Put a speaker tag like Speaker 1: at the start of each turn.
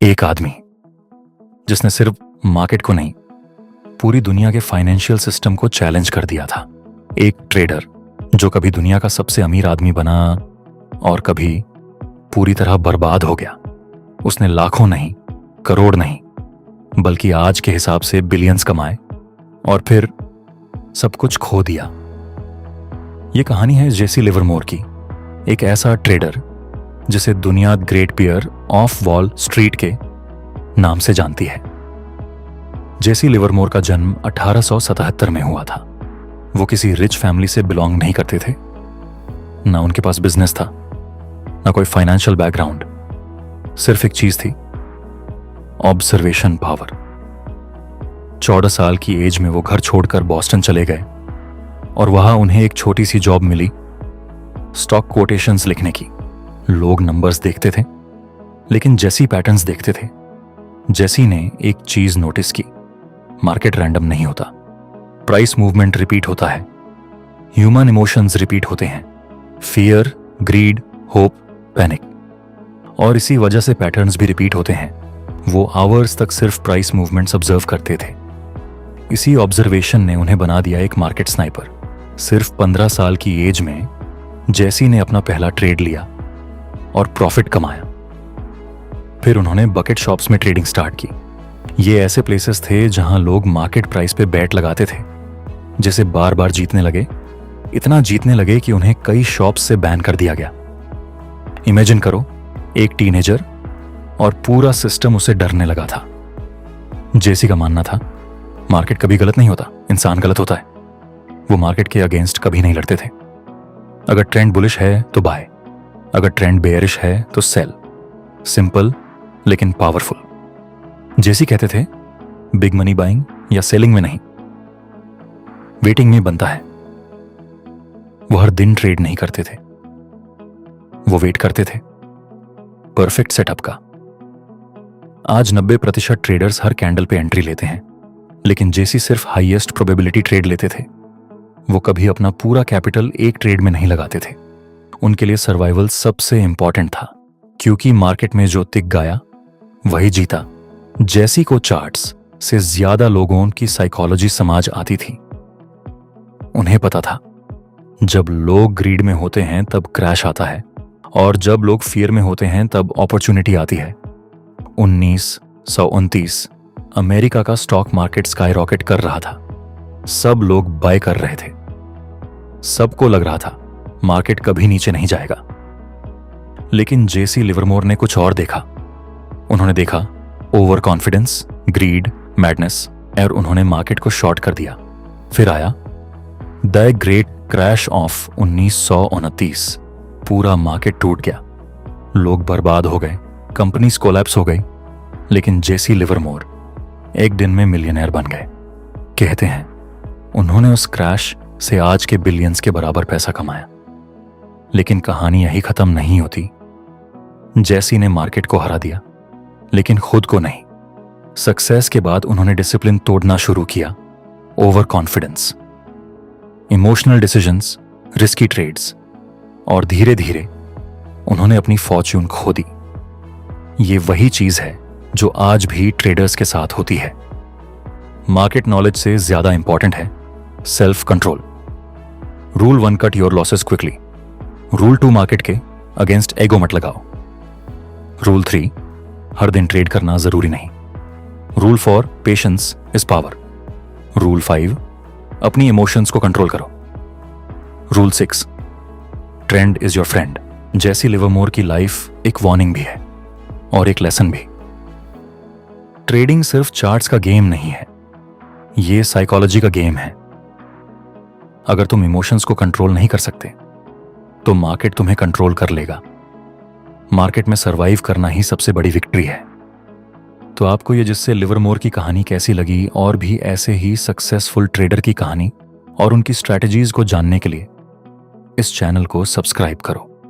Speaker 1: एक आदमी जिसने सिर्फ मार्केट को नहीं, पूरी दुनिया के फाइनेंशियल सिस्टम को चैलेंज कर दिया था। एक ट्रेडर जो कभी दुनिया का सबसे अमीर आदमी बना और कभी पूरी तरह बर्बाद हो गया। उसने लाखों नहीं, करोड़ नहीं, बल्कि आज के हिसाब से बिलियंस कमाए और फिर सब कुछ खो दिया। यह कहानी है जेसी लिवरमोर की, एक ऐसा ट्रेडर जिसे दुनिया great bear of Wall Street के नाम से जानती है। जेसी लिवरमोर का जन्म 1877 में हुआ था। वो किसी रिच फैमिली से बिलोंग नहीं करते थे, ना उनके पास बिजनेस था, ना कोई फाइनेंशियल बैकग्राउंड। सिर्फ एक चीज थी, ऑब्जर्वेशन पावर। 14 साल की एज में वो घर छोड़कर बॉस्टन चले गए और वहां उन्हें एक छोटी सी जॉब मिली, स्टॉक कोटेशंस लिखने की। लोग नंबर्स देखते थे, लेकिन जेसी पैटर्न्स देखते थे। जेसी ने एक चीज नोटिस की, मार्केट रैंडम नहीं होता, प्राइस मूवमेंट रिपीट होता है, ह्यूमन इमोशंस रिपीट होते हैं, फियर, ग्रीड, होप, पैनिक, और इसी वजह से पैटर्न्स भी रिपीट होते हैं। वो आवर्स तक सिर्फ प्राइस मूवमेंट्स ऑब्जर्व करते थे। इसी ऑब्जर्वेशन ने उन्हें बना दिया एक मार्केट स्नाइपर। सिर्फ 15 साल की एज में जेसी ने अपना पहला ट्रेड लिया और प्रॉफिट कमाया। फिर उन्होंने बकेट शॉप्स में ट्रेडिंग स्टार्ट की। ये ऐसे प्लेसेस थे जहां लोग मार्केट प्राइस पे बैट लगाते थे, जिसे बार बार जीतने लगे, इतना जीतने लगे कि उन्हें कई शॉप्स से बैन कर दिया गया। इमेजिन करो, एक टीनेजर और पूरा सिस्टम उसे डरने लगा था। जेसी का मानना था, मार्केट कभी गलत नहीं होता, इंसान गलत होता है। वो मार्केट के अगेंस्ट कभी नहीं लड़ते थे। अगर ट्रेंड बुलिश है तो बाय, अगर ट्रेंड बेयरिश है तो सेल। सिंपल लेकिन पावरफुल। जेसी कहते थे, बिग मनी बाइंग या सेलिंग में नहीं, वेटिंग में बनता है। वो हर दिन ट्रेड नहीं करते थे, वो वेट करते थे परफेक्ट सेटअप का। आज 90% ट्रेडर्स हर कैंडल पे एंट्री लेते हैं, लेकिन जेसी सिर्फ हाईएस्ट प्रोबेबिलिटी ट्रेड लेते थे। वो कभी अपना पूरा कैपिटल एक ट्रेड में नहीं लगाते थे। उनके लिए सर्वाइवल सबसे इंपॉर्टेंट था, क्योंकि मार्केट में जो टिक गया वही जीता। जेसी को चार्ट्स से ज्यादा लोगों की साइकोलॉजी समझ आती थी। उन्हें पता था, जब लोग ग्रीड में होते हैं तब क्रैश आता है, और जब लोग फियर में होते हैं तब अपॉर्चुनिटी आती है। 1929 अमेरिका का स्टॉक मार्केट स्काई रॉकेट कर रहा था। सब लोग बाय कर रहे थे। सबको लग रहा था मार्केट कभी नीचे नहीं जाएगा। लेकिन जेसी लिवरमोर ने कुछ और देखा। उन्होंने देखा ओवर कॉन्फिडेंस, ग्रीड, मैडनेस, और उन्होंने मार्केट को शॉर्ट कर दिया। फिर आया द ग्रेट क्रैश ऑफ 1929। पूरा मार्केट टूट गया, लोग बर्बाद हो गए, कंपनीज कोलैप्स हो गई। लेकिन जेसी लिवरमोर एक दिन में मिलियनेयर बन गए। कहते हैं उन्होंने उस क्रैश से आज के बिलियंस के बराबर पैसा कमाया। लेकिन कहानी यही खत्म नहीं होती। जेसी ने मार्केट को हरा दिया, लेकिन खुद को नहीं। सक्सेस के बाद उन्होंने डिसिप्लिन तोड़ना शुरू किया। Overconfidence, emotional decisions, risky trades, और धीरे धीरे उन्होंने अपनी फॉर्च्यून खो दी। ये वही चीज है जो आज भी ट्रेडर्स के साथ होती है। मार्केट नॉलेज से ज्यादा इंपॉर्टेंट है self control. Rule 1, cut your losses quickly. Rule 2, market के अगेंस्ट एगो मत लगाओ। रूल 3, हर दिन ट्रेड करना जरूरी नहीं। Rule 4, patience is power. Rule 5, अपनी इमोशंस को कंट्रोल करो। Rule 6, trend is your friend. Jesse Livermore की लाइफ एक वार्निंग भी है और एक लेसन भी। ट्रेडिंग सिर्फ चार्ट्स का गेम नहीं है, ये साइकोलॉजी का गेम है। अगर तुम इमोशंस को कंट्रोल नहीं कर सकते तो मार्केट तुम्हें कंट्रोल कर लेगा। मार्केट में सरवाइव करना ही सबसे बड़ी विक्ट्री है। तो आपको ये जिससे लिवरमोर की कहानी कैसी लगी, और भी ऐसे ही सक्सेसफुल ट्रेडर की कहानी और उनकी स्ट्रैटेजीज को जानने के लिए इस चैनल को सब्सक्राइब करो।